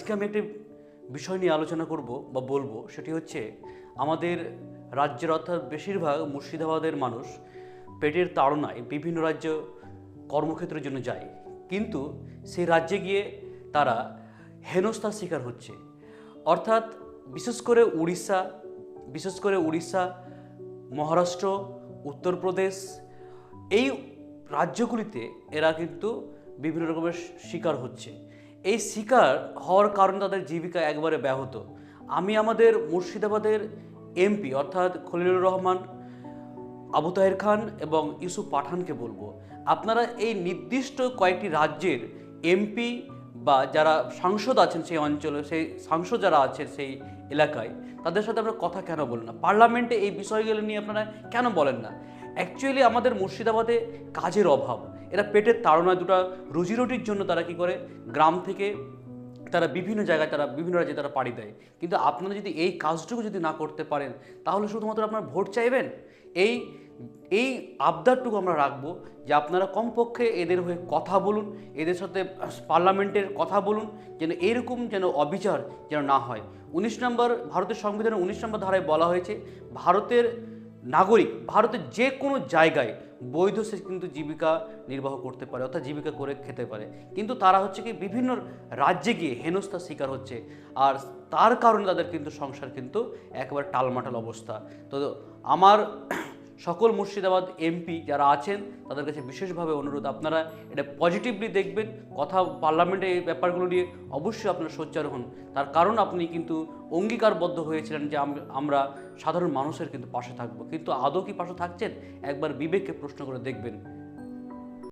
আজকে আমি একটি বিষয় নিয়ে আলোচনা করব বা বলবো, সেটি হচ্ছে আমাদের রাজ্যের অর্থাৎ বেশিরভাগ মুর্শিদাবাদের মানুষ পেটের তাড়নায় বিভিন্ন রাজ্য কর্মক্ষেত্রের জন্য যায়, কিন্তু সেই রাজ্যে গিয়ে তারা হেনস্থার শিকার হচ্ছে। অর্থাৎ বিশেষ করে উড়িষ্যা, মহারাষ্ট্র, উত্তরপ্রদেশ, এই রাজ্যগুলিতে এরা কিন্তু বিভিন্ন রকমের শিকার হচ্ছে। এই শিকার হওয়ার কারণে তাদের জীবিকা একবারে ব্যাহত। আমি আমাদের মুর্শিদাবাদের এমপি অর্থাৎ খলিলুর রহমান, আবু তাহের খান এবং ইউসুফ পাঠানকে বলবো, আপনারা এই নির্দিষ্ট কয়েকটি রাজ্যের এমপি বা যারা সাংসদ আছেন সেই অঞ্চলে, সেই সাংসদ যারা আছেন সেই এলাকায়, তাদের সাথে আপনারা কথা কেন বলেন না? পার্লামেন্টে এই বিষয়গুলো নিয়ে আপনারা কেন বলেন না? অ্যাকচুয়ালি আমাদের মুর্শিদাবাদে কাজের অভাব। এরা পেটের তাড়নায় দুটো রুজিরুটির জন্য তারা কি করে, গ্রাম থেকে তারা বিভিন্ন জায়গায়, তারা বিভিন্ন রাজ্যে তারা পাড়ি দেয়। কিন্তু আপনারা যদি এই কাজটুকু যদি না করতে পারেন, তাহলে শুধুমাত্র আপনারা ভোট চাইবেন। এই এই আবদারটুকু আমরা রাখবো যে আপনারা কমপক্ষে এদের হয়ে কথা বলুন, এদের সাথে পার্লামেন্টের কথা বলুন, যেন এরকম যেন অবিচার যেন না হয়। ভারতের সংবিধানের 19 নম্বর ধারায় বলা হয়েছে, ভারতের নাগরিক ভারতের যে কোনো জায়গায় বৈধ সে কিন্তু জীবিকা নির্বাহ করতে পারে, অর্থাৎ জীবিকা করে খেতে পারে। কিন্তু তারা হচ্ছে কি বিভিন্ন রাজ্যে গিয়ে হেনস্থার শিকার হচ্ছে, আর তার কারণে তাদের কিন্তু সংসার কিন্তু একেবারে টালমাটাল অবস্থা। তো আমার সকল মুর্শিদাবাদ এমপি যারা আছেন তাদের কাছে বিশেষভাবে অনুরোধ, আপনারা এটা পজিটিভলি দেখবেন, কথা পার্লামেন্টে এই ব্যাপারগুলো নিয়ে অবশ্যই আপনারা সোচ্চার হন। তার কারণ আপনি কিন্তু অঙ্গীকারবদ্ধ হয়েছিলেন যে আমরা সাধারণ মানুষের কিন্তু পাশে থাকবো, কিন্তু আদৌ কি পাশে থাকছেন? একবার বিবেককে প্রশ্ন করে দেখবেন।